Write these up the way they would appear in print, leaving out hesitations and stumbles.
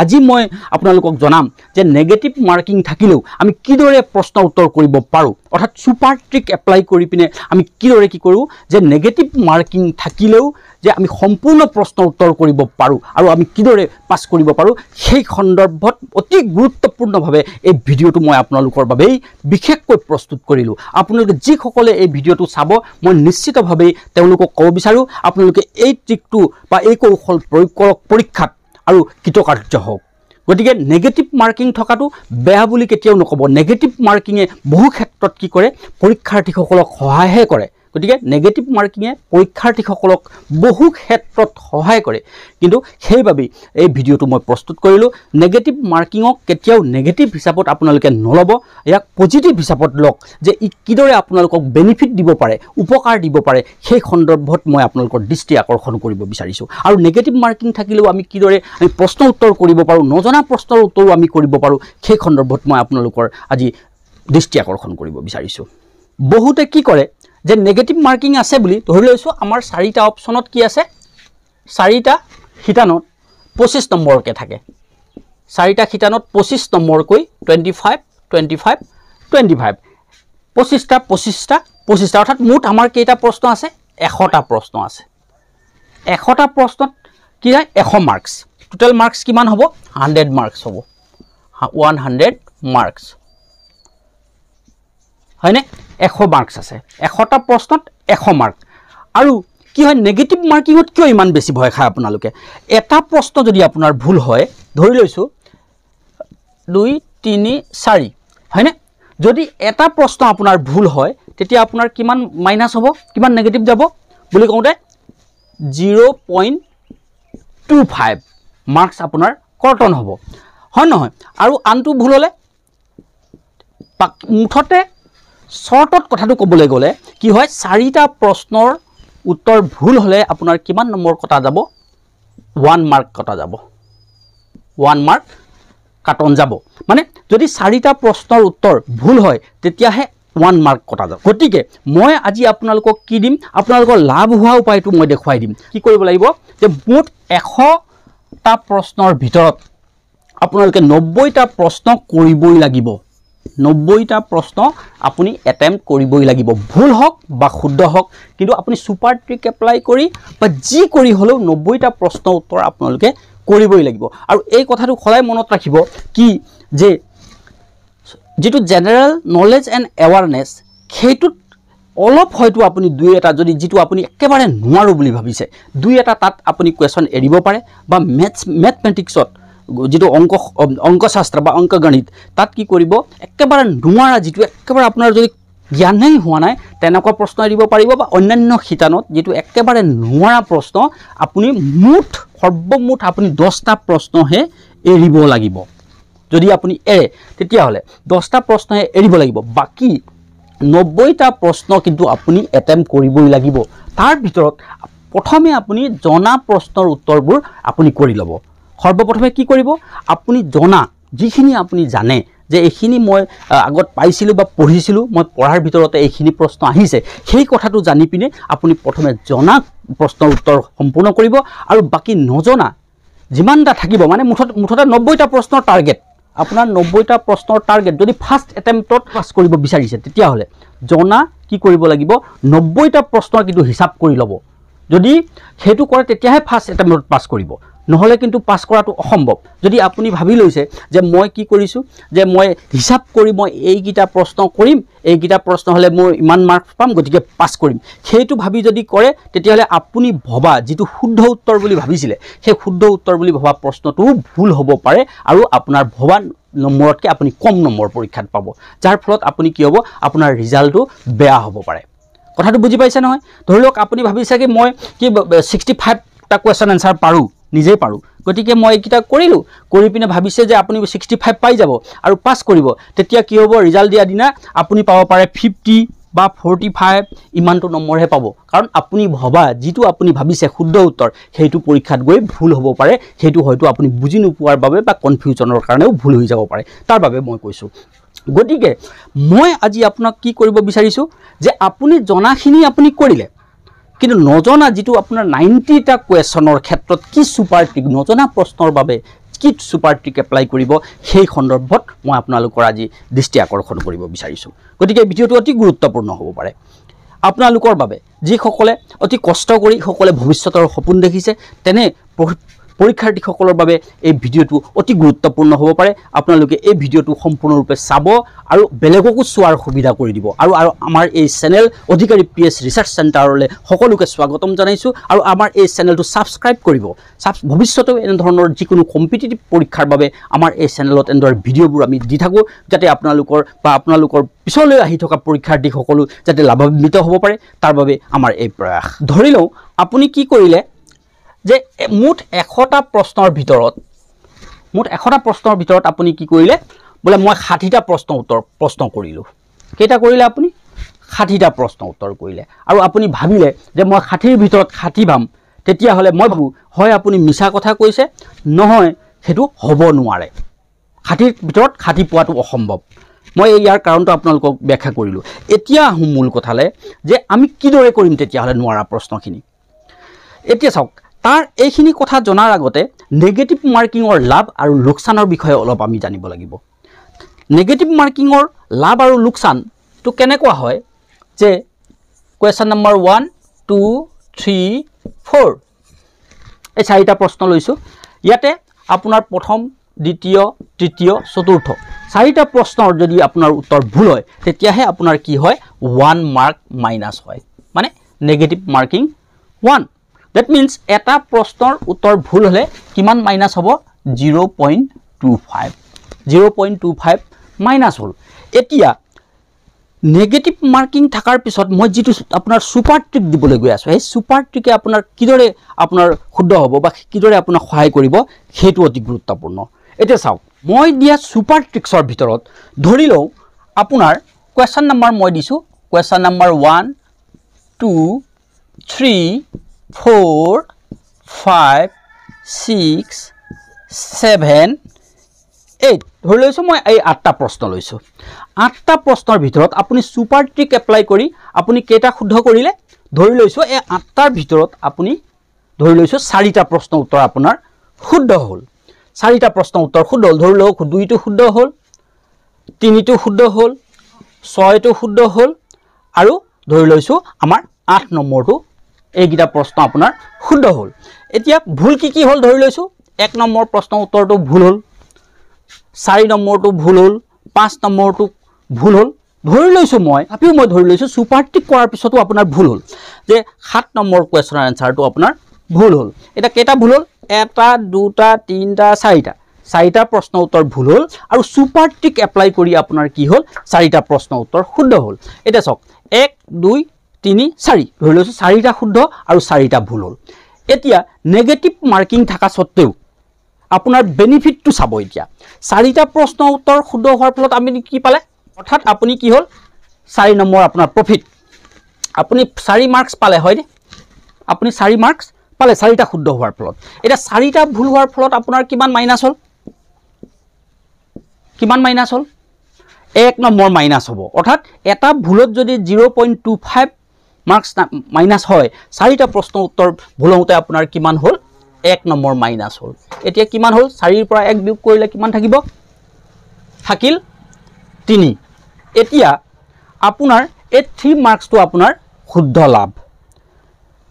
আজি মই আপোনালোকক জনাম যে নেগেটিভ মাৰ্কিং থাকিলেও আমি কিদৰে প্ৰশ্ন উত্তৰ কৰিব পাৰোঁ অৰ্থাৎ সুপাৰ ট্ৰিক এপ্লাই কৰি পিনে আমি কিদৰে কি কৰোঁ যে নেগেটিভ মাৰ্কিং থাকিলেও যে আমি সম্পূৰ্ণ প্ৰশ্ন উত্তৰ কৰিব পাৰোঁ আৰু আমি কিদৰে পাছ কৰিব পাৰোঁ সেই সন্দৰ্ভত অতি গুৰুত্বপূৰ্ণভাৱে এই ভিডিঅ'টো মই আপোনালোকৰ বাবেই বিশেষকৈ প্ৰস্তুত কৰিলোঁ। আপোনালোকে যিসকলে এই ভিডিঅ'টো চাব মই নিশ্চিতভাৱে তেওঁলোকক ক'ব বিচাৰোঁ আপোনালোকে এই ট্ৰিকটো বা এই কৌশল প্ৰয়োগ কৰক পৰীক্ষাত আৰু কৃতকাৰ্য হওক। গতিকে নেগেটিভ মাৰ্কিং থকাটো বেয়া বুলি কেতিয়াও নক'ব। নেগেটিভ মাৰ্কিঙে বহু ক্ষেত্ৰত কি কৰে পৰীক্ষাৰ্থীসকলক সহায়হে কৰে। গতিকে নেগেটিভ মাৰ্কিঙে পৰীক্ষাৰ্থীসকলক বহু ক্ষেত্ৰত সহায় কৰে। কিন্তু সেইবাবেই এই ভিডিঅ'টো মই প্ৰস্তুত কৰিলোঁ। নেগেটিভ মাৰ্কিঙক কেতিয়াও নেগেটিভ হিচাপত আপোনালোকে নল'ব, ইয়াক পজিটিভ হিচাপত লওক যে ই কিদৰে আপোনালোকক বেনিফিট দিব পাৰে, উপকাৰ দিব পাৰে সেই সন্দৰ্ভত মই আপোনালোকৰ দৃষ্টি আকৰ্ষণ কৰিব বিচাৰিছোঁ। আৰু নেগেটিভ মাৰ্কিং থাকিলেও আমি কিদৰে প্ৰশ্ন উত্তৰ কৰিব পাৰোঁ, নজনা প্ৰশ্নৰ উত্তৰো আমি কৰিব পাৰোঁ সেই সন্দৰ্ভত মই আপোনালোকৰ আজি দৃষ্টি আকৰ্ষণ কৰিব বিচাৰিছোঁ। বহুতে কি কৰে যে নেগেটিভ মাৰ্কিং আছে বুলি ধৰি লৈছোঁ আমাৰ 4টা অপশ্যনত কি আছে 4টা শিতানত 25 নম্বৰকৈ থাকে। 4টা শিতানত 25 নম্বৰকৈ 25 25 25 25টা 25টা 25টা অৰ্থাৎ মুঠ আমাৰ কেইটা প্ৰশ্ন আছে 100টা প্ৰশ্ন আছে। 100টা প্ৰশ্নত কি হয় 100 মাৰ্কছ। টোটেল মাৰ্কছ কিমান হ'ব 100 মাৰ্কছ হ'ব 100 মাৰ্কছ হয়নে 100 মাৰ্কছ আছে। 100টা প্ৰশ্নত 100 মাৰ্ক। আৰু কি হয় নেগেটিভ মাৰ্কিঙত কিয় ইমান বেছি ভয় খায় আপোনালোকে এটা প্ৰশ্ন যদি আপোনাৰ ভুল হয় ধৰি লৈছোঁ 2 3 4 হয়নে যদি এটা প্ৰশ্ন আপোনাৰ ভুল হয় তেতিয়া আপোনাৰ কিমান মাইনাছ হ'ব কিমান নেগেটিভ যাব বুলি কওঁতে 0.25 মাৰ্কছ আপোনাৰ কৰ্তন হ'ব হয় নহয়। আৰু আনটো ভুল হ'লে মুঠতে শৰ্টত কথাটো ক'বলৈ গ'লে কি হয় 4টা প্ৰশ্নৰ উত্তৰ ভুল হ'লে আপোনাৰ কিমান নম্বৰ কটা যাব 1 মাৰ্ক কটা যাব 1 মাৰ্ক কাটন যাব। মানে যদি 4টা প্ৰশ্নৰ উত্তৰ ভুল হয় তেতিয়াহে 1 মাৰ্ক কটা যাব। গতিকে মই আজি আপোনালোকক কি দিম আপোনালোকৰ লাভ হোৱা উপায়টো মই দেখুৱাই দিম। কি কৰিব লাগিব যে মুঠ 100টা প্ৰশ্নৰ ভিতৰত আপোনালোকে 90টা প্ৰশ্ন কৰিবই লাগিব। 90টা প্ৰশ্ন আপুনি এটেম্প কৰিবই লাগিব ভুল হওক বা শুদ্ধ হওক কিন্তু আপুনি সুপাৰ ট্ৰিক এপ্লাই কৰি বা যি কৰি হ'লেও 90টা প্ৰশ্ন উত্তৰ আপোনালোকে কৰিবই লাগিব। আৰু এই কথাটো সদায় মনত ৰাখিব কি যে যেটো জেনাৰেল নলেজ এণ্ড এৱাৰনেছ সেইটোত অলপ হয়তো আপুনি 2-এটা যদি যেটো আপুনি একেবাৰে নোৱাৰো বুলি ভাবিছে 2-এটা তাত আপুনি কোৱেশ্যন এৰিব পাৰে বা মেথমেটিক্সত যেটো অংকশাস্ত্ৰ বা অংকগণিত তাত কি কৰিব একেবাৰে নোৱাৰা যেটো একেবাৰে আপোনাৰ যদি জ্ঞানেই হোৱা নাই তেনেকুৱা প্ৰশ্ন এৰিব পাৰিব বা অন্যান্য শিতানত যেটো একেবাৰে নোৱাৰা প্ৰশ্ন আপুনি সৰ্বমুঠ আপুনি 10টা প্ৰশ্নহে এৰিব লাগিব। যদি আপুনি এৰে তেতিয়াহ'লে 10টা প্ৰশ্নহে এৰিব লাগিব বাকি 90টা প্ৰশ্ন কিন্তু আপুনি এটেম্প কৰিবই লাগিব। তাৰ ভিতৰত প্ৰথমে আপুনি জনা প্ৰশ্নৰ উত্তৰবোৰ আপুনি কৰি ল'ব। সৰ্বপ্ৰথমে কি কৰিব আপুনি জনা যিখিনি আপুনি জানে যে এইখিনি মই আগত পাইছিলোঁ বা পঢ়িছিলোঁ মই পঢ়াৰ ভিতৰতে এইখিনি প্ৰশ্ন আহিছে সেই কথাটো জানি পিনে আপুনি প্ৰথমে জনা প্ৰশ্নৰ উত্তৰ সম্পূৰ্ণ কৰিব আৰু বাকি নজনা যিমানটা থাকিব মানে মুঠতে 90টা প্ৰশ্নৰ টাৰ্গেট আপোনাৰ 90টা প্ৰশ্নৰ টাৰ্গেট যদি ফাৰ্ষ্ট এটেম্পটত পাছ কৰিব বিচাৰিছে তেতিয়াহ'লে জনা কি কৰিব লাগিব 90টা প্ৰশ্নৰ কিন্তু হিচাপ কৰি ল'ব। যদি সেইটো কৰে তেতিয়াহে ফাৰ্ষ্ট এটেম্পটত পাছ কৰিব নহ'লে কিন্তু পাছ কৰাটো অসম্ভৱ। যদি আপুনি ভাবি লৈছে যে মই কি কৰিছোঁ যে মই হিচাপ কৰি মই এইকেইটা প্ৰশ্ন কৰিম এইকেইটা প্ৰশ্ন হ'লে মই ইমান মাৰ্কছ পাম গতিকে পাছ কৰিম সেইটো ভাবি যদি কৰে তেতিয়াহ'লে আপুনি ভবা যেটো শুদ্ধ উত্তৰ বুলি ভাবিছিলে সেই শুদ্ধ উত্তৰ বুলি ভবা প্ৰশ্নটো ভুল হ'ব পাৰে আৰু আপোনাৰ ভবা নম্বৰতকৈ আপুনি কম নম্বৰ পৰীক্ষাত পাব যাৰ ফলত আপুনি কি হ'ব আপোনাৰ ৰিজাল্টটো বেয়া হ'ব পাৰে। কথাটো বুজি পাইছে নহয়। ধৰি লওক আপুনি ভাবিছে কি মই কি 65টা কুৱেশ্যন এনসাৰ পাৰোঁ নিজেই পাৰোঁ গতিকে মই এইকেইটা কৰিলোঁ কৰি পিনে ভাবিছে যে আপুনি 65 পাই যাব আৰু পাছ কৰিব তেতিয়া কি হ'ব ৰিজাল্ট দিয়া দিনা আপুনি পাব পাৰে 50 বা 45 ইমানটো নম্বৰহে পাব কাৰণ আপুনি ভবা যেটো আপুনি ভাবিছে শুদ্ধ উত্তৰ সেইটো পৰীক্ষাত গৈ ভুল হ'ব পাৰে সেইটো হয়তো আপুনি বুজি নোপোৱাৰ বাবে বা কনফিউজনৰ কাৰণেও ভুল হৈ যাব পাৰে তাৰ বাবে মই কৈছোঁ। গতিকে মই আজি আপোনাক কি কৰিব বিচাৰিছোঁ যে আপুনি জনাখিনি আপুনি কৰিলে কিন্তু নজনা যেটো আপোনাৰ 90টা কুৱেশ্যনৰ ক্ষেত্ৰত কি সুপাৰ ট্ৰিক নজনা প্ৰশ্নৰ বাবে কি সুপাৰ ট্ৰিক এপ্লাই কৰিব সেই সন্দৰ্ভত মই আপোনালোকৰ আজি দৃষ্টি আকৰ্ষণ কৰিব বিচাৰিছোঁ গতিকে ভিডিঅ'টো অতি গুৰুত্বপূৰ্ণ হ'ব পাৰে আপোনালোকৰ বাবে যিসকলে অতি কষ্ট কৰি সকলে ভৱিষ্যতৰ সপোন দেখিছে তেনে পৰীক্ষাৰ্থীসকলৰ বাবে এই ভিডিঅ'টো অতি গুৰুত্বপূৰ্ণ হ'ব পাৰে আপোনালোকে এই ভিডিঅ'টো সম্পূৰ্ণৰূপে চাব আৰু বেলেগকো চোৱাৰ সুবিধা কৰি দিব আৰু আমাৰ এই চেনেল অধিকাৰী PS ৰিচাৰ্চ চেণ্টাৰলৈ সকলোকে স্বাগতম জনাইছোঁ আৰু আমাৰ এই চেনেলটো ছাবস্ক্ৰাইব কৰিব ভৱিষ্যতেও এনে ধৰণৰ যিকোনো কম্পিটিটিভ পৰীক্ষাৰ বাবে আমাৰ এই চেনেলত এনেদৰে ভিডিঅ'বোৰ আমি দি থাকোঁ যাতে আপোনালোকৰ পিছলৈ আহি থকা পৰীক্ষাৰ্থীসকলো যাতে লাভান্বিত হ'ব পাৰে তাৰ বাবে আমাৰ এই প্ৰয়াস ধৰি লওঁ আপুনি কি কৰিলে যে মুঠ 100টা প্ৰশ্নৰ ভিতৰত আপুনি কি কৰিলে বোলে মই 60টা প্ৰশ্ন কৰিলোঁ কেইটা কৰিলে আপুনি 60টা প্ৰশ্ন উত্তৰ কৰিলে আৰু আপুনি ভাবিলে যে মই 60ৰ ভিতৰত 60 পাম তেতিয়াহ'লে মই ভাবোঁ হয় আপুনি মিছা কথা কৈছে নহয় সেইটো হ'ব নোৱাৰে 60ৰ ভিতৰত 60 পোৱাটো অসম্ভৱ মই ইয়াৰ কাৰণটো আপোনালোকক ব্যাখ্যা কৰিলোঁ এতিয়া আহোঁ মূল কথালৈ যে আমি কিদৰে কৰিম তেতিয়াহ'লে নোৱাৰা প্ৰশ্নখিনি এতিয়া চাওক তাৰ এইখিনি কথা জনাৰ আগতে নেগেটিভ মাৰ্কিঙৰ লাভ আৰু লোকচানৰ বিষয়ে অলপ আমি জানিব লাগিব নেগেটিভ মাৰ্কিঙৰ লাভ আৰু লোকচানটো কেনেকুৱা হয় যে কুৱেশ্যন নম্বৰ 1 2 3 4 এই 4টা প্ৰশ্ন লৈছোঁ ইয়াতে আপোনাৰ প্ৰথম দ্বিতীয় তৃতীয় চতুৰ্থ 4টা প্ৰশ্নৰ যদি আপোনাৰ উত্তৰ ভুল হয় তেতিয়াহে আপোনাৰ কি হয় 1 মাৰ্ক মাইনাছ হয় মানে নেগেটিভ মাৰ্কিং 1 That means এটা প্ৰশ্নৰ উত্তৰ ভুল হলে কিমান মাইনাস হ'ব 0.25 মাইনাস হল এতিয়া নেগেটিভ মাৰ্কিং থাকাৰ পিছত মই যেটো আপোনাৰ সুপাৰ ট্ৰিক দিবলৈ গৈ আছো এই সুপাৰ ট্ৰিকে আপোনাৰ কিদৰে আপোনাৰ শুদ্ধ হ'ব বা কিদৰে আপোনাক সহায় কৰিব হেতু অতি গুৰুত্বপূৰ্ণ এতিয়া চাওক মই দিয়া সুপাৰ ট্ৰিক্সৰ ভিতৰত ধৰি লও আপোনাৰ কোৱেশ্চন নম্বৰ মই দিছো কোৱেশ্চন নম্বৰ 1 2 3 4 5 6 7 8 ধৰি লৈছো মই এই 8টা প্ৰশ্ন লৈছো 8টা প্ৰশ্নৰ ভিতৰত আপুনি সুপাৰ ট্ৰিক এপ্লাই কৰি আপুনি কেইটা শুদ্ধ কৰিলে ধৰি লৈছো এই 8টাৰ ভিতৰত আপুনি ধৰি লৈছো 4টা প্ৰশ্ন উত্তৰ আপোনাৰ শুদ্ধ হ'ল 4টা প্ৰশ্ন উত্তৰ শুদ্ধ হ'ল ধৰি লওক 2টো শুদ্ধ হ'ল 3টো শুদ্ধ হ'ল 6টো শুদ্ধ হ'ল আৰু ধৰি লৈছো আমাৰ 8 নম্বৰটো এইগিটা প্ৰশ্ন আপোনাৰ শুদ্ধ হ'ল এতিয়া ভুল কি হ'ল ধৰি লৈছো 1 নম্বৰ প্ৰশ্ন উত্তৰটো ভুল হ'ল 4 নম্বৰটো ভুল হ'ল 5 নম্বৰটো ভুল হ'ল ধৰি লৈছো মই ধৰি লৈছো সুপাৰ ট্ৰিক কৰাৰ পিছতো আপোনাৰ ভুল হ'ল যে 7 নম্বৰ কোৱেশ্চনৰ আনসাৰটো আপোনাৰ ভুল হ'ল এটা কেটা ভুল হ'ল এটা দুটা তিনটা চাৰিটা প্ৰশ্ন উত্তৰ ভুল হ'ল আৰু সুপাৰ ট্ৰিক এপ্লাই কৰি আপোনাৰ কি হ'ল 4টা প্ৰশ্ন উত্তৰ শুদ্ধ হ'ল এটা চাওক 1 2 3 4 ধৰি লৈছো 4টা শুদ্ধ আৰু 4টা ভুল হ'ল এতিয়া নেগেটিভ মাৰ্কিং থাকা সত্ত্বেও আপোনাৰ বেনিফিটটো চাব এতিয়া 4টা প্ৰশ্ন উত্তৰ শুদ্ধ হোৱাৰ ফলত আমি কি পালে অৰ্থাৎ আপুনি কি হ'ল 4 নম্বৰ আপোনাৰ প্ৰফিট আপুনি 4 মাৰ্কস পালে হয় নে আপুনি 4 মাৰ্কস পালে 4টা শুদ্ধ হোৱাৰ ফলত এটা 4টা ভুল হোৱাৰ ফলত আপোনাৰ কিমান মাইনাস হ'ল 1 নম্বৰ মাইনাস হ'ব অৰ্থাৎ এটা ভুলত যদি 0.25 মাৰ্কস মাইনাস হয় 4টা প্ৰশ্ন উত্তৰ ভুল হওঁতে আপোনাৰ কিমান হ'ল 1 নম্বৰ মাইনাস হ'ল এতিয়া কিমান হ'ল 4 ৰ পৰা 1 বিয়োগ কৰিলে কিমান থাকিব থাকিল 3 এতিয়া আপোনাৰ এই 3 মাৰ্কসটো আপোনাৰ শুদ্ধ লাভ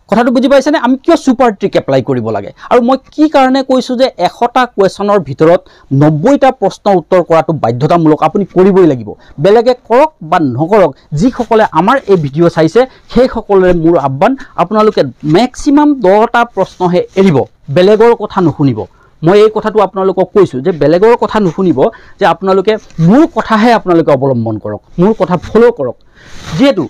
কথাটো বুজি পাইছেনে আমি কিয় সুপাৰ ট্ৰিক এপ্লাই কৰিব লাগে আৰু মই কি কাৰণে কৈছো যে 100টা কোৱেশ্চনৰ ভিতৰত 90টা প্ৰশ্ন উত্তৰ কৰাটো বাধ্যতামূলক আপুনি কৰিবই লাগিব বেলেগে কৰক বা নকৰক যি সকলে আমাৰ এই ভিডিও চাইছে সেই সকলৰে মোৰ আহ্বান আপোনালোকে ম্যাক্সিমাম 10টা প্ৰশ্নহে এৰিব বেলেগৰ কথা নুশুনিব মই এই কথাটো আপোনালোকক কৈছো যে বেলেগৰ কথা নুশুনিব যে আপোনালোকে মোৰ কথাহে আপোনালোকে অৱলম্বন কৰক মোৰ কথা ফলো কৰক যেহেতু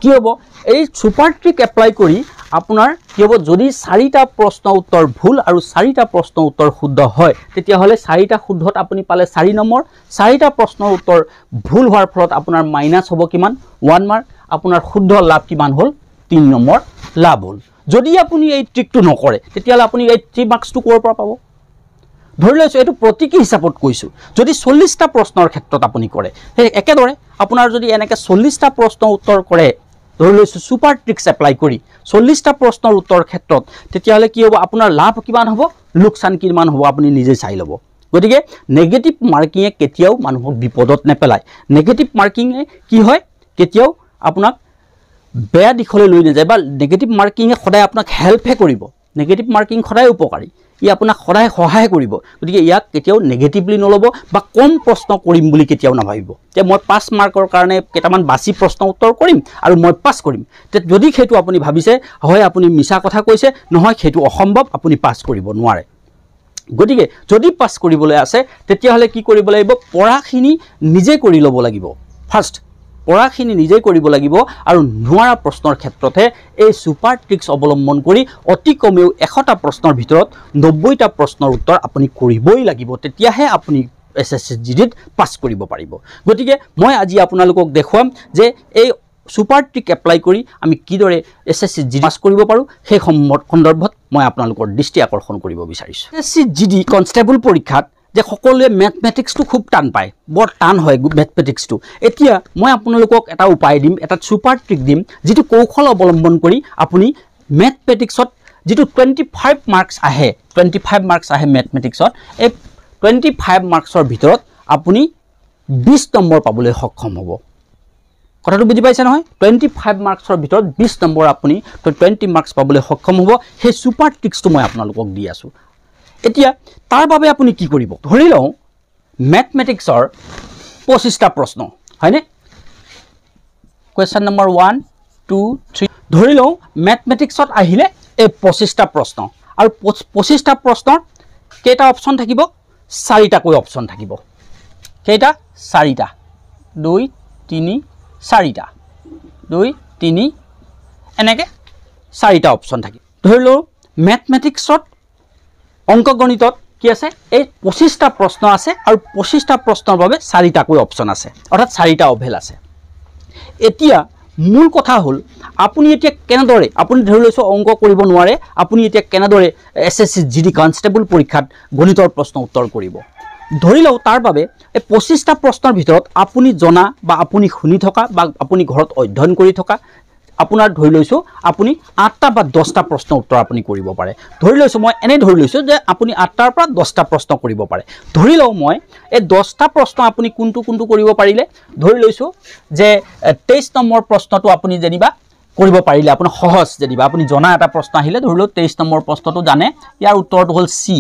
কি হ'ব এই সুপাৰ ট্ৰিক এপ্লাই কৰি আপোনাৰ কি হ'ব যদি 4টা প্ৰশ্ন উত্তৰ ভুল আৰু 4টা প্ৰশ্ন উত্তৰ শুদ্ধ হয় তেতিয়া হলে 4টা শুদ্ধত আপুনি পালে 4 নম্বৰ 4টা প্ৰশ্নৰ উত্তৰ ভুল হোৱাৰ ফলত আপোনাৰ মাইনাস হ'ব কিমান 1 মাৰ্ক আপোনাৰ শুদ্ধ লাভ কিমান হ'ল 3 নম্বৰ লাভ হ'ল যদি আপুনি এই ট্ৰিকটো নকৰে তেতিয়া হলে আপুনি এই 3 মাৰ্কসটো ক'ৰ পৰা পাব ধৰি লৈছো এটো প্ৰতীকী হিচাপত কৈছো যদি 40টা প্ৰশ্নৰ ক্ষেত্ৰত আপুনি কৰে একেদৰে আপোনাৰ যদি এনেকে 40টা প্ৰশ্ন উত্তৰ কৰে ধৰি লৈছো সুপাৰ ট্ৰিক্স এপ্লাই কৰি 40টা প্ৰশ্নৰ উত্তৰ ক্ষেত্ৰত তেতিয়াহ'লে কি হ'ব আপোনাৰ লাভ কিমান হ'ব লোকচান কিমান হ'ব আপুনি নিজে চাই ল'ব গতিকে নেগেটিভ মাৰ্কিঙে কেতিয়াও মানুহক বিপদত নেপেলায় নেগেটিভ মাৰ্কিঙে কি হয় কেতিয়াও আপোনাক বেয়া দিশলৈ লৈ নাযায় বা নেগেটিভ মাৰ্কিঙে সদায় আপোনাক হেল্পহে কৰিব নেগেটিভ মাৰ্কিং সদায় উপকাৰী ই আপোনাক সদায় সহায় কৰিব গতিকে ইয়াক কেতিয়াও নেগেটিভলি নল'ব বা কম প্ৰশ্ন কৰিম বুলি কেতিয়াও নাভাবিব যে মই 5 মাৰ্কৰ কাৰণে কেইটামান বাছি প্ৰশ্ন উত্তৰ কৰিম আৰু মই পাছ কৰিম তে যদি সেইটো আপুনি ভাবিছে হয় আপুনি মিছা কথা কৈছে নহয় সেইটো অসম্ভৱ আপুনি পাছ কৰিব নোৱাৰে গতিকে যদি পাছ কৰিবলৈ আছে তেতিয়াহ'লে কি কৰিব লাগিব পঢ়াখিনি নিজে কৰি ল'ব লাগিব ফাৰ্ষ্ট পঢ়াখিনি নিজে কৰিব লাগিব আৰু নোৱাৰা প্ৰশ্নৰ ক্ষেত্ৰতে এই সুপাৰ ট্ৰিক্স অৱলম্বন কৰি অতি কমেও 100টা প্ৰশ্নৰ ভিতৰত 90টা প্ৰশ্নৰ উত্তৰ আপুনি কৰিবই লাগিব তেতিয়াহে আপুনি এছএছচি জিডিত পাছ কৰিব পাৰিব গতিকে মই আজি আপোনালোকক দেখুৱাম যে এই সুপাৰ ট্ৰিক এপ্লাই কৰি আমি কিদৰে এছএছচি জিডি পাছ কৰিব পাৰোঁ সেই সন্দৰ্ভত মই আপোনালোকৰ দৃষ্টি আকৰ্ষণ কৰিব বিচাৰিছোঁ এছএছচি জিডি কনষ্টেবল পৰীক্ষাত যে সকলোৱে মেথমেটিক্সটো খুব টান পায় বৰ টান হয় মেথমেটিক্সটো এতিয়া মই আপোনালোকক এটা উপায় দিম এটা সুপাৰ ট্ৰিক দিম যিটো কৌশল অৱলম্বন কৰি আপুনি মেথমেটিক্সত যিটো 25 মাৰ্কছ আহে মেথমেটিক্সত এই 25 মাৰ্কছৰ ভিতৰত আপুনি 20 নম্বৰ পাবলৈ সক্ষম হ'ব কথাটো বুজি পাইছে নহয় 25 মাৰ্কছৰ ভিতৰত 20 নম্বৰ আপুনি 20 মাৰ্কছ পাবলৈ সক্ষম হ'ব সেই সুপাৰ ট্ৰিক্সটো মই আপোনালোকক দি আছোঁ এতিয়া তাৰ বাবে আপুনি কি কৰিব ধৰি লওঁ মেথমেটিক্সৰ 25টা প্ৰশ্ন হয়নে কোৱেশ্চন নম্বৰ 1 2 3 ধৰি লওঁ মেথমেটিক্সত আহিলে এই 25টা প্ৰশ্ন আৰু 25টা প্ৰশ্নৰ কেইটা অপচন থাকিব 4টাকৈ অপচন থাকিব কেইটা 4টা 2 3 4টা 2 3 এনেকৈ 4টা অপচন থাকিব ধৰি লওঁ মেথমেটিক্সত অংকগণিতত কি আছে এই 25টা প্ৰশ্ন আছে আৰু 25টা প্ৰশ্নৰ বাবে 4টাকৈ অপচন আছে অৰ্থাৎ 4টা অভেল আছে এতিয়া মূল কথা হ'ল আপুনি এতিয়া কেনেদৰে আপুনি ধৰি লৈছো অংক কৰিব নোৱাৰে আপুনি এতিয়া কেনেদৰে এছএছচি জিডি কনষ্টেবল পৰীক্ষাত গণিতৰ প্ৰশ্ন উত্তৰ কৰিব ধৰি লওঁ তাৰ বাবে এই 25টা প্ৰশ্নৰ ভিতৰত আপুনি জনা বা আপুনি শুনি থকা বা আপুনি ঘৰত অধ্যয়ন কৰি থকা আপোনাৰ ধৰি লৈছো আপুনি 8টা বা 10টা প্ৰশ্ন উত্তৰ আপুনি কৰিব পাৰে ধৰি লৈছো মই এনে ধৰি লৈছো যে আপুনি 8টাৰ পৰা 10টা প্ৰশ্ন কৰিব পাৰে ধৰি লওঁ মই এই 10টা প্ৰশ্ন আপুনি কোনটো কৰিব পাৰিলে ধৰি লৈছো যে 23 নম্বৰ প্ৰশ্নটো আপুনি যেনিবা কৰিব পাৰিলে আপোনাৰ সহজ যেনিবা আপুনি জনা এটা প্ৰশ্ন আহিলে ধৰি লওঁ 23 নম্বৰ প্ৰশ্নটো জানে ইয়াৰ উত্তৰটো হ'ল সি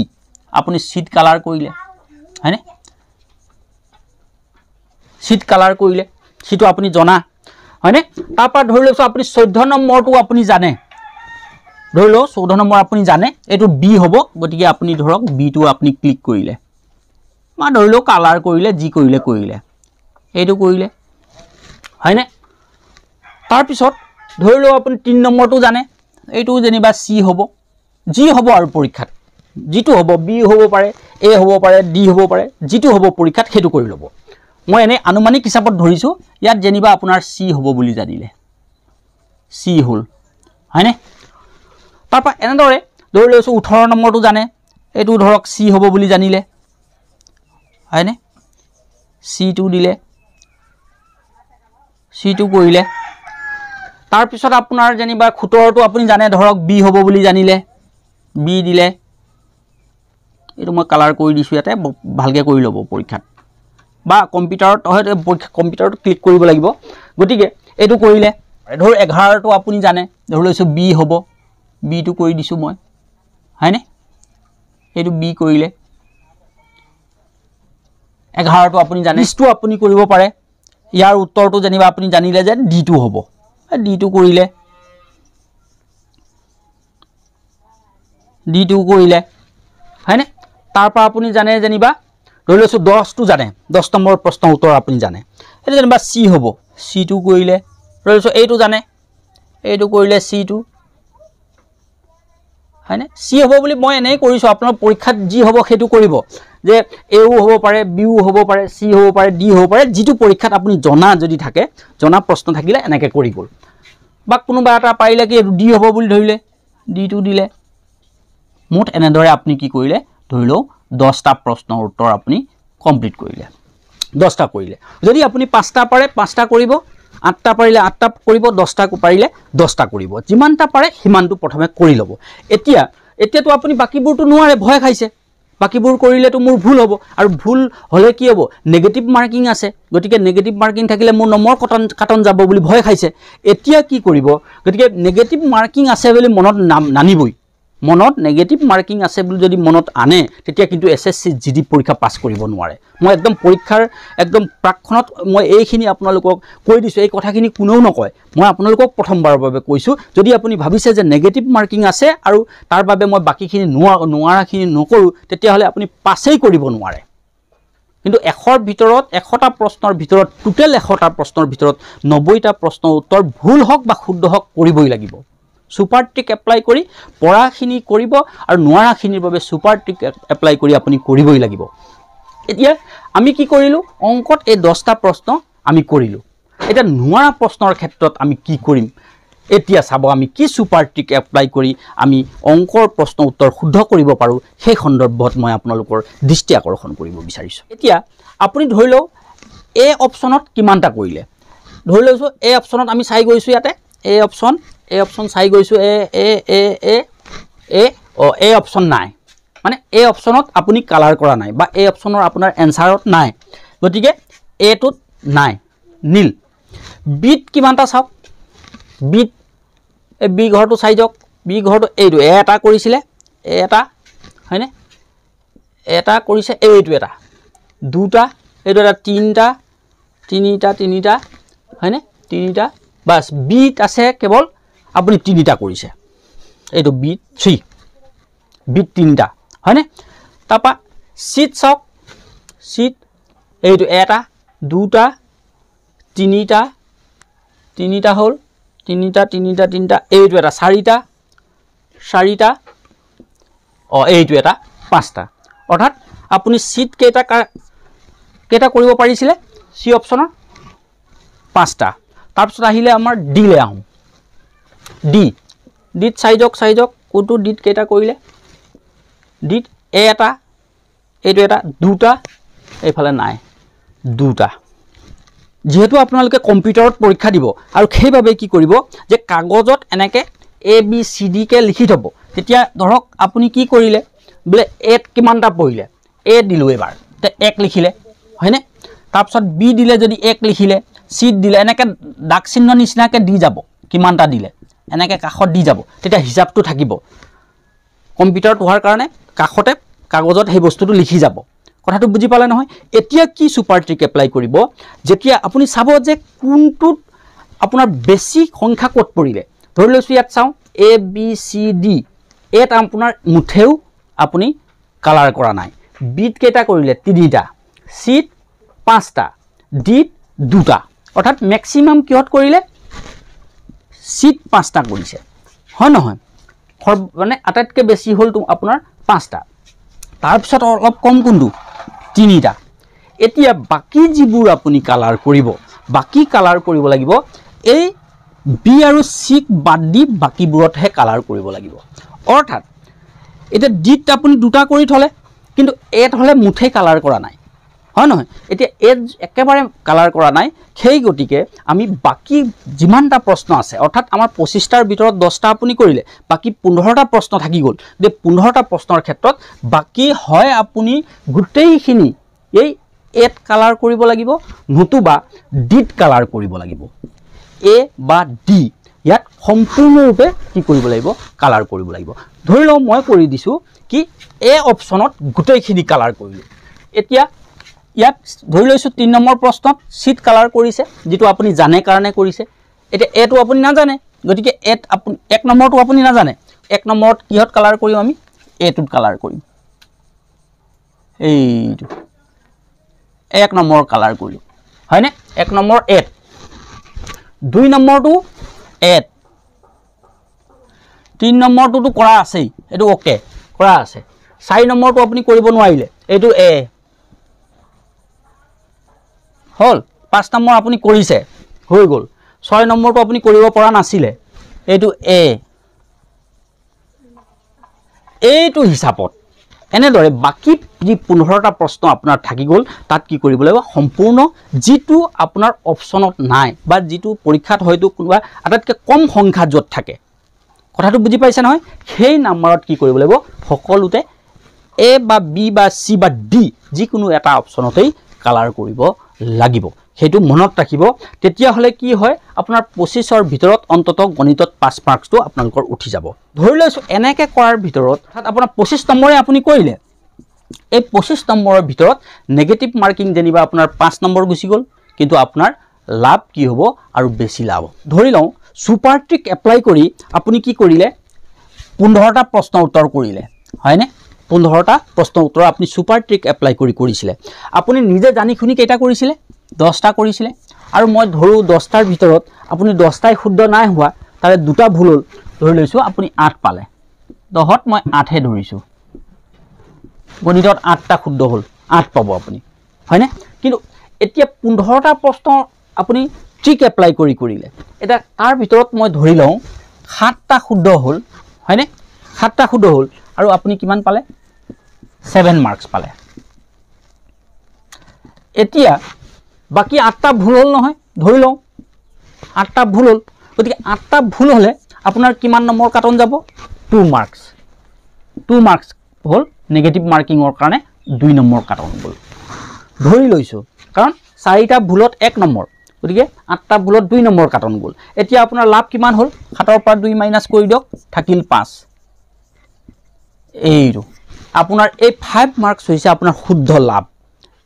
আপুনি সিট কালাৰ কৰিলে হয়নে সিট কালাৰ কৰিলে সিটো আপুনি জনা হয়নে তাৰপৰা ধৰি লৈছো আপুনি 14 নম্বৰটো আপুনি জানে ধৰি লওঁ 14 নম্বৰ আপুনি জানে এইটো বি হ'ব গতিকে আপুনি ধৰক বিটো আপুনি ক্লিক কৰিলে বা ধৰি লওঁ কালাৰ কৰিলে যি কৰিলে এইটো কৰিলে হয়নে তাৰপিছত ধৰি লওঁ আপুনি 3 নম্বৰটো জানে এইটো যেনিবা সি হ'ব যি হ'ব আৰু পৰীক্ষাত যিটো হ'ব বি হ'ব পাৰে এ হ'ব পাৰে ডি হ'ব পাৰে যিটো হ'ব পৰীক্ষাত সেইটো কৰি ল'ব মই এনে আনুমানিক হিচাপত ধৰিছো ইয়াত যেনিবা আপোনাৰ সি হ'ব বুলি জানিলে সি হ'ল হয়নে তাৰপৰা এনেদৰে ধৰি লৈছো 18 নম্বৰটো জানে এইটো ধৰক সি হ'ব বুলি জানিলে হয়নে সি2 দিলে সি2 কৰিলে তাৰপিছত আপোনাৰ যেনিবা 17টো আপুনি জানে ধৰক বি হ'ব বুলি জানিলে বি দিলে এইটো মই কালাৰ কৰি দিছো ইয়াতে ভালকৈ কৰি ল'ব পৰীক্ষাত বা কম্পিউটাৰত হয়তো কম্পিউটাৰত ক্লিক কৰিব লাগিব গতিকে এইটো কৰিলে ধৰ 11টো আপুনি জানে ধৰি লৈছো বি হ'ব বিটো কৰি দিছো মই হয়নে এইটো বি কৰিলে 11টো আপুনি জানে ইটো আপুনি কৰিব পাৰে ইয়াৰ উত্তৰটো যেনিবা আপুনি জানিলে যে ডি2 হ'ব ডি2 কৰিলে হয়নে তাৰপৰা আপুনি জানে যেনিবা ধৰি লৈছো 10টো জানে 10 নম্বৰ প্ৰশ্ন উত্তৰ আপুনি জানে এটা যেনিবা সি হ'ব সি2 কৰিলে ধৰি লৈছো এইটো জানে এইটো কৰিলে সি2 হয়নে সি হ'ব বুলি মই এনেই কৰিছো আপোনাৰ পৰীক্ষাত যি হ'ব সেইটো কৰিব যে এও হ'ব পাৰে বিও হ'ব পাৰে সি হ'ব পাৰে ডি হ'ব পাৰে যিটো পৰীক্ষাত আপুনি জনা যদি থাকে জনা প্ৰশ্ন থাকিলে এনেকৈ কৰি গ'ল বা কোনোবা এটা পাৰিলে কি ডি হ'ব বুলি ধৰিলে ডি2 দিলে মুঠ এনেদৰে আপুনি কি কৰিলে ধৰি লওঁ 10টা প্ৰশ্নৰ উত্তৰ আপুনি কমপ্লিট কৰিলে 10টা কৰিলে যদি আপুনি 5টা পাৰে 5টা কৰিব 8টা পাৰিলে 8টা কৰিব 10টা পাৰিলে 10টা কৰিব যিমানটা পাৰে সিমানটো প্ৰথমে কৰি ল'ব এতিয়াতো আপুনি বাকিবোৰটো নোৱাৰে ভয় খাইছে বাকিবোৰ কৰিলেতো মোৰ ভুল হ'ব আৰু ভুল হ'লে কি হ'ব নেগেটিভ মাৰ্কিং আছে গতিকে নেগেটিভ মাৰ্কিং থাকিলে মোৰ নম্বৰ কাটন যাব বুলি ভয় খাইছে এতিয়া কি কৰিব গতিকে নেগেটিভ মাৰ্কিং আছে বুলি মনত নানিবই মনত নেগেটিভ মাৰ্কিং আছে বুলি যদি মনত আনে তেতিয়া কিন্তু এসএসসি জিডি পৰীক্ষা পাছ কৰিব নোৱাৰে মই একদম পৰীক্ষাৰ একদম প্ৰাক্ষণত মই এইখিনি আপোনালোকক কৈ দিছো এই কথাখিনি কোনেও নকয় মই আপোনালোকক প্ৰথমবাৰৰ বাবে কৈছো যদি আপুনি ভাবিছে যে নেগেটিভ মাৰ্কিং আছে আৰু তাৰ বাবে মই বাকিখিনি নোৱাৰাখিনি নকৰো তেতিয়া হলে আপুনি পাছেই কৰিব নোৱাৰে কিন্তু 100ৰ ভিতৰত 100টা প্ৰশ্নৰ ভিতৰত টোটাল 100টা প্ৰশ্নৰ ভিতৰত 90টা প্ৰশ্নৰ উত্তৰ ভুল হওক বা শুদ্ধ হওক কৰিবই লাগিব সুপাৰ টিক এপ্লাই কৰি পঢ়াখিনি কৰিব আৰু নোৱাৰাখিনিৰ বাবে সুপাৰ টিক এপ্লাই কৰি আপুনি কৰিবই লাগিব এতিয়া আমি কি কৰিলো অংকত এই 10টা প্ৰশ্ন আমি কৰিলো এটা নোৱাৰা প্ৰশ্নৰ ক্ষেত্ৰত আমি কি কৰিম এতিয়া চাব আমি কি সুপাৰ টিক এপ্লাই কৰি আমি অংকৰ প্ৰশ্ন উত্তৰ শুদ্ধ কৰিব পাৰো সেই সন্দৰ্ভত মই আপোনালোকৰ দৃষ্টি আকৰ্ষণ কৰিব বিচাৰিছো এতিয়া আপুনি ধৰি লও এ অপচনত কিমানটা কৰিলে ধৰি লৈছো এ অপচনত আমি চাই গৈছো ইয়াতে এ অপচন চাই গৈছো এ অপচন নাই মানে এ অপচনত আপুনি কালাৰ কৰা নাই বা এ অপচনৰ আপোনাৰ এনসাৰত নাই গতিকে এ টোত নাই নীল বিট কিমানটা চাওক বিট এ বি ঘৰটো চাই যাওক বি ঘৰটো এইটো এটা কৰিছিলে এটা হয়নে এটা কৰিছে এইটো এটা দুটা এইটো এটা তিনিটা হয়নে তিনিটা বাস বিট আছে কেৱল আপুনি তিনিটা কৰিছে এইটো বিট 3 বিট তিনিটা হয়নে তাপা সিট চাওক সিট এইটো এটা দুটা তিনিটা হল তিনিটা এইটো এটা চাৰিটা এইটো এটা পাঁচটা অৰ্থাৎ আপুনি সিট কেইটা কৰিব পাৰিছিলে সি অপচনৰ পাঁচটা তাৰপিছত আহিলে আমাৰ ডি লে আহোঁ ডিত চাই যাওক কোনটো ডিত কেইটা কৰিলে ডিত এটা এইটো এটা দুটা এইফালে নাই দুটা যেহেতু আপোনালোকে কম্পিউটাৰত পৰীক্ষা দিব আৰু সেইভাবে কি কৰিব যে কাগজত এনেকে এ বি সি ডি কে লিখি থব তেতিয়া ধৰক আপুনি কি কৰিলে বলে এত কিমানটা পঢ়িলে এ দিলো এবাৰ তে এক লিখিলে হয়নে তাৰপিছত বি দিলে যদি এক লিখিলে সিট দিলে এনেকে দাগ চিহ্ন নিচিনাকে দি যাব কিমানটা দিলে এনেকে কাখত দি যাব তেতিয়া হিসাবটো থাকিব কম্পিউটাৰত হোৱাৰ কাৰণে কাখতে কাগজত সেই বস্তুটো লিখি যাব কথাটো বুজি পালে নহয় এতিয়া কি সুপাৰ ট্ৰিক এপ্লাই কৰিব যেতিয়া আপুনি চাব যে কোনটোত আপোনাৰ বেছি সংখ্যা কত পৰিলে ধৰি লৈছো ইয়াত চাও এ বি সি ডি এত আপোনাৰ মুঠেও আপুনি কালাৰ কৰা নাই বিট কেইটা কৰিলে তিনিটা সিট পাঁচটা ডিট দুটা অৰ্থাৎ ম্যাক্সিমাম কিহত কৰিলে সিট পাঁচটা কৰিছে হয় নহয় মানে আটাইতকৈ বেছি হল আপোনাৰ পাঁচটা তাৰপিছত অলপ কম কোনটো তিনিটা এতিয়া বাকি যিবোৰ আপুনি কালাৰ কৰিব বাকি কালাৰ কৰিব লাগিব এই বি আৰু সিক বাদ দি বাকিবোৰতহে কালাৰ কৰিব লাগিব অৰ্থাৎ এটা ডিট আপুনি দুটা কৰি থলে কিন্তু এত হলে মুঠে কালাৰ কৰা নাই হয় নহয় এতিয়া এত একেবাৰে কালাৰ কৰা নাই সেই গতিকে আমি বাকি যিমানটা প্ৰশ্ন আছে অৰ্থাৎ আমাৰ 25টাৰ ভিতৰত 10টা আপুনি কৰিলে বাকি 15টা প্ৰশ্ন থাকি গল যে 15টা প্ৰশ্নৰ ক্ষেত্ৰত বাকি হয় আপুনি গুটেইখিনি এই এত কালাৰ কৰিব লাগিব নতুবা ডিট কালাৰ কৰিব লাগিব এ বা ডি ইয়াত সম্পূৰ্ণৰূপে কি কৰিব লাগিব কালাৰ কৰিব লাগিব ধৰি লও মই কৰি দিছো কি এ অপচনত গুটেইখিনি কালাৰ কৰিলো এতিয়া ইয়াত ধৰি লৈছো 3 নম্বৰ প্ৰশ্নত সিট কালাৰ কৰিছে যেটো আপুনি জানে কাৰণে কৰিছে এতিয়া এটো আপুনি নাজানে গতিকে এত আপুনি 1 নম্বৰটো আপুনি নাজানে 1 নম্বৰত কিহত কালাৰ কৰিম আমি এটোত কালাৰ কৰিম এইটো 1 নম্বৰ কালাৰ কৰিলো হয়নে 1 নম্বৰ এট 2 নম্বৰটো এট 3 নম্বৰটো কৰা আছে এটো ওকে কৰা আছে 4 নম্বৰটো আপুনি কৰিব নোৱাৰিলে এটো এ হল 5 নম্বৰ আপুনি কৰিছে হৈ গল 6 নম্বৰটো আপুনি কৰিব পৰা নাছিলে এইটো এ এইটো হিচাপত এনেদৰে বাকি যি 15টা প্ৰশ্ন আপোনাৰ থাকি গ'ল তাত কি কৰিব লাগিব সম্পূৰ্ণ যিটো আপোনাৰ অপচনত নাই বা যিটো পৰীক্ষাত হয়তো কোনোবা আটাইতকৈ কম সংখ্যা য'ত থাকে কথাটো বুজি পাইছে নহয় সেই নাম্বাৰত কি কৰিব লাগিব সকলোতে এ বা বি বা সি বা ডি যিকোনো এটা অপচনতেই কালাৰ কৰিব লাগিব সেইটো মনত ৰাখিব তেতিয়া হলে কি হয় আপোনাৰ 25ৰ ভিতৰত অন্তত গণিতত 5 মাৰ্কসটো আপোনালোকৰ উঠি যাব ধৰি লৈছো এনেকে কৰাৰ ভিতৰত আপোনাৰ 25 নম্বৰে আপুনি কৰিলে এই 25 নম্বৰৰ ভিতৰত নেগেটিভ মাৰ্কিং যেনিবা আপোনাৰ 5 নম্বৰ গুচি গ'ল কিন্তু আপোনাৰ লাভ কি হ'ব আৰু বেছি লাভ ধৰি লওঁ সুপাৰ ট্ৰিক এপ্লাই কৰি আপুনি কি কৰিলে 15টা প্ৰশ্ন উত্তৰ কৰিলে হয়নে 15টা প্ৰশ্ন উত্তৰ আপুনি সুপাৰ ট্ৰিক এপ্লাই কৰিছিলে আপুনি নিজে জানি খুনি কেইটা কৰিছিলে 10টা কৰিছিলে আৰু মই ধৰো 10টাৰ ভিতৰত আপুনি 10টাই শুদ্ধ নাই হোৱা তাৰে দুটা ভুল হ'ল ধৰি লৈছো আপুনি 8 পালে 10ত মই 8 হে ধৰিছো গণিতত 8টা শুদ্ধ হ'ল 8 পাব আপুনি হয়নে কিন্তু এতিয়া 15টা প্ৰশ্ন আপুনি ট্ৰিক এপ্লাই কৰিলে এটা তাৰ ভিতৰত মই ধৰি লওঁ 7টা শুদ্ধ হ'ল হয়নে 7টা শুদ্ধ হ'ল আৰু আপুনি কিমান পালে 7 মাৰ্কস পালে এতিয়া বাকি 8টা ভুল হ'ল নহয় ধৰি লওঁ 8টা ভুল হ'ল গতিকে 8টা ভুল হলে আপোনাৰ কিমান নম্বৰ কাটন যাব 2 মাৰ্কস হ'ল নেগেটিভ মাৰ্কিংৰ কাৰণে 2 নম্বৰ কাটন গ'ল ধৰি লৈছো কাৰণ 4টা ভুলত 1 নম্বৰ গতিকে 8টা ভুলত 2 নম্বৰ কাটন গ'ল এতিয়া আপোনাৰ লাভ কিমান হ'ল 7ৰ পৰা 2 মাইনাস কৰি দিয়ক থাকিল 5 এইটো আপোনাৰ এই 5 মাৰ্কস হৈছে আপোনাৰ শুদ্ধ লাভ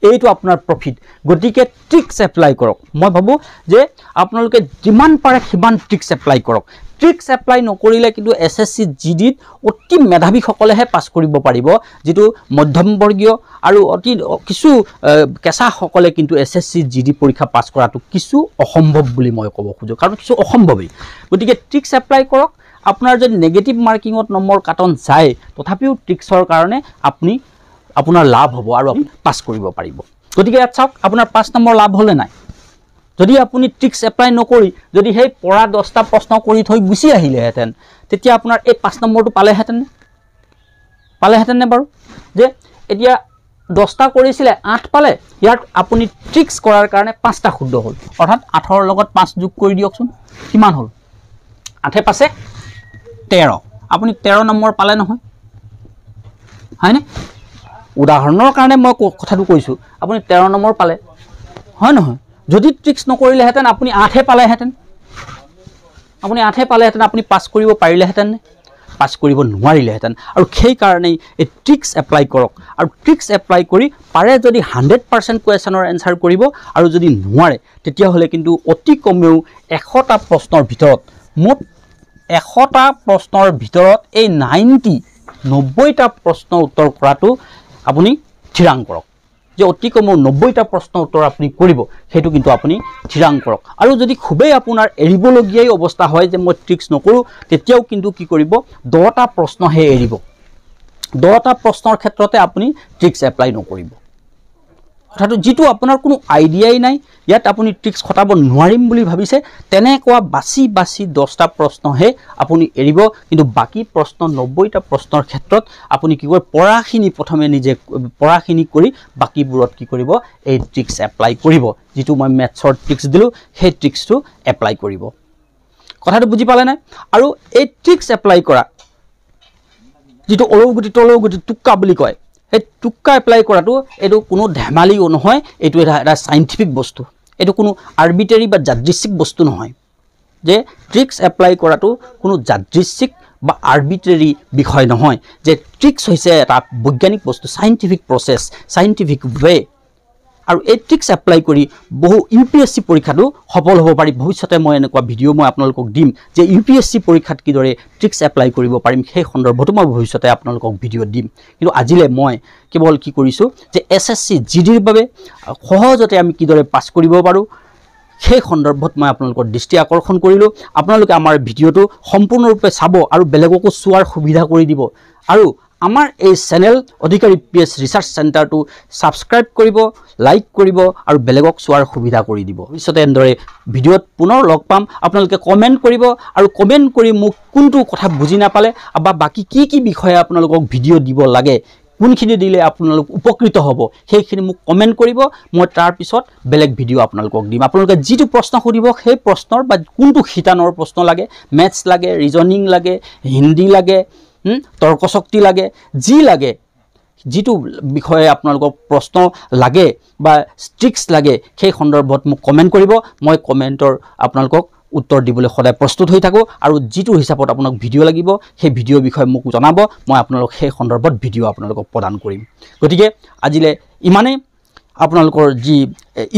এইটো আপোনাৰ প্ৰফিট গতিকে ট্ৰিক্স এপ্লাই কৰক মই ভাবো যে আপোনালোকে যিমান পাৰে সিমান ট্ৰিক্স এপ্লাই কৰক ট্ৰিক্স এপ্লাই নকৰিলে কিন্তু এসএসসি জিডিত অতি মেধাবী সকলেহে পাস কৰিব পাৰিব যেটো মধ্যমবৰ্গীয় আৰু অতি কিছু কেঁচা সকলে কিন্তু এসএসসি জিডি পৰীক্ষা পাস কৰাটো কিছু অসম্ভৱ বুলি মই ক'ব খুজো কাৰণ কিছু অসম্ভৱই গতিকে ট্ৰিক্স এপ্লাই কৰক আপোনাৰ যদি নেগেটিভ মাৰ্কিংত নম্বৰ কাটন যায় তথাপিও ট্ৰিক্সৰ কাৰণে আপুনি আপোনাৰ লাভ হ'ব আৰু আপুনি পাস কৰিব পাৰিব গতিকে ইয়াত চাওক আপোনাৰ 5 নম্বৰ লাভ হলে নাই যদি আপুনি ট্ৰিক্স এপ্লাই নকৰি যদি সেই পৰা 10টা প্ৰশ্ন কৰি থৈ গুছি আহিলে হেতেন তেতিয়া আপোনাৰ এই 5 নম্বৰটো পালেহেতেন নে বাৰু যে এতিয়া 10টা কৰিছিলে 8 পালে ইয়াত আপুনি ট্ৰিক্স কৰাৰ কাৰণে 5টা শুদ্ধ হ'ল অৰ্থাৎ 8ৰ লগত 5 যোগ কৰি দিয়কচোন কিমান হ'ল 8 পাছে 13 আপুনি 13 নম্বৰ পালে নহয় হয়নে উদাহৰণৰ কাৰণে মই কথাটো কৈছো আপুনি 13 নম্বৰ পালে হয় নহয় যদি ট্ৰিক্স নকৰিলে হেতেন আপুনি 8 হে পালে হেতেন আপুনি পাস কৰিব পাৰিলে হেতেন পাস কৰিব নোৱাৰিলে হেতেন আৰু সেই কাৰণে এই ট্ৰিক্স এপ্লাই কৰক আৰু ট্ৰিক্স এপ্লাই কৰি পাৰে যদি 100% কোৱেশ্যনৰ এনসাৰ কৰিব আৰু যদি নোৱাৰে তেতিয়া হলে কিন্তু অতি কমেও 100টা প্ৰশ্নৰ ভিতৰত মুঠ 100টা প্ৰশ্নৰ ভিতৰত এই 90টা প্ৰশ্ন উত্তৰ কৰাটো আপুনি থিৰাং কৰক যে অতি কমেও 90টা প্ৰশ্ন উত্তৰ আপুনি কৰিব হেতু কিন্তু আপুনি থিৰাং কৰক আৰু যদি খুবেই আপোনাৰ এৰিবলগীয়া অৱস্থা হয় যে মই ট্ৰিক্স নকৰো তেতিয়াও কিন্তু কি কৰিব 10টা প্ৰশ্নহে এৰিব 10টা প্ৰশ্নৰ ক্ষেত্ৰতে আপুনি ট্ৰিক্স এপ্লাই নকৰিব কথাটো যেটো আপোনাৰ কোনো আইডিয়াই নাই ইয়াত আপুনি ট্ৰিক্স খটাব নোৱাৰিম বুলি ভাবিছে তেনেকুৱা বাছি 10টা প্ৰশ্নহে আপুনি এৰিব কিন্তু বাকি প্ৰশ্ন 90টা প্ৰশ্নৰ ক্ষেত্ৰত আপুনি কি কৰিব পৰাখিনি প্ৰথমে নিজে পৰাখিনি কৰি বাকিবোৰত কি কৰিব এই ট্ৰিক্স এপ্লাই কৰিব যেটো মই মেথছৰ ট্ৰিক্স দিলো সেই ট্ৰিক্সটো এপ্লাই কৰিব কথাটো বুজি পালে নাই আৰু এই ট্ৰিক্স এপ্লাই কৰা যেটো অলৌগুটি তলৌগুটি টুক্কা বুলি কয় এই টুক্কা এপ্লাই কৰাটো এটো কোনো ধেমালিও নহয় এটো এটা সাইন্টিফিক বস্তু এটো কোনো আৰবিটাৰি বা যাদৃচ্ছিক বস্তু নহয় যে ট্ৰিক্স এপ্লাই কৰাটো কোনো যাদৃচ্ছিক বা আৰবিটাৰি বিষয় নহয় যে ট্ৰিক্স হৈছে এটা বৈজ্ঞানিক বস্তু সাইন্টিফিক প্ৰসেস সাইন্টিফিক ওয়ে আৰু এই ট্ৰিক্স এপ্লাই কৰি বহু ইউপিএসসি পৰীক্ষাটো সফল হ'ব পাৰি ভৱিষ্যতে মই এনেকুৱা ভিডিও মই আপোনালোকক দিম যে ইউপিএসসি পৰীক্ষাত কিদৰে ট্ৰিক্স এপ্লাই কৰিব পাৰিম সেই সন্দৰ্ভতো মই ভৱিষ্যতে আপোনালোকক ভিডিও দিম কিন্তু আজিলে মই কেৱল কি কৰিছো যে এসএসসি জিডিৰ বাবে সহজতে আমি কিদৰে পাস কৰিব পাৰো সেই সন্দৰ্ভত মই আপোনালোকৰ দৃষ্টি আকৰ্ষণ কৰিলো আপোনালোকে আমাৰ ভিডিওটো সম্পূৰ্ণৰূপে চাব আৰু বেলেগকো চোৱাৰ সুবিধা কৰি দিব আৰু আমাৰ এই চেনেল অধিকাৰী পিএছ ৰিসাৰ্চ চেণ্টাৰটো সাবস্ক্ৰাইব কৰিব লাইক কৰিব আৰু বেলেগক চোৱাৰ সুবিধা কৰি দিব ভৱিষ্যতে এন্দৰে ভিডিওত পুনৰ লগ পাম আপোনালোকে কমেন্ট কৰিব আৰু কমেন্ট কৰি মোক কোনটো কথা বুজি নাপালে বা বাকি কি বিষয়ে আপোনালোকক ভিডিও দিব লাগে কোনখিনি দিলে আপোনালোক উপকৃত হ'ব সেইখিনি মোক কমেণ্ট কৰিব মই তাৰ পিছত বেলেগ ভিডিঅ' আপোনালোকক দিম আপোনালোকে যিটো প্ৰশ্ন সুধিব সেই প্ৰশ্নৰ বা কোনটো শিতানৰ প্ৰশ্ন লাগে মেথছ লাগে ৰিজনিং লাগে হিন্দী লাগে তৰ্কশক্তি লাগে যি লাগে যিটো বিষয়ে আপোনালোকক প্ৰশ্ন লাগে বা ট্ৰিক্স লাগে সেই সন্দৰ্ভত মোক কমেণ্ট কৰিব মই কমেণ্টৰ আপোনালোকক উত্তৰ দিবলৈ সদায় প্ৰস্তুত হৈ থাকোঁ আৰু যিটো হিচাপত আপোনাক ভিডিঅ' লাগিব সেই ভিডিঅ'ৰ বিষয়ে মোক জনাব মই আপোনালোক সেই সন্দৰ্ভত ভিডিঅ' আপোনালোকক প্ৰদান কৰিম গতিকে আজিলৈ ইমানেই আপোনালোকৰ যি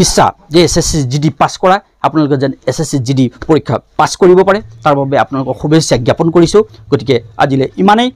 ইচ্ছা যে SSC GD পাছ কৰা আপোনালোকে যেন SSC GD পৰীক্ষা পাছ কৰিব পাৰে তাৰ বাবে আপোনালোকক শুভেচ্ছা জ্ঞাপন কৰিছোঁ গতিকে আজিলৈ ইমানেই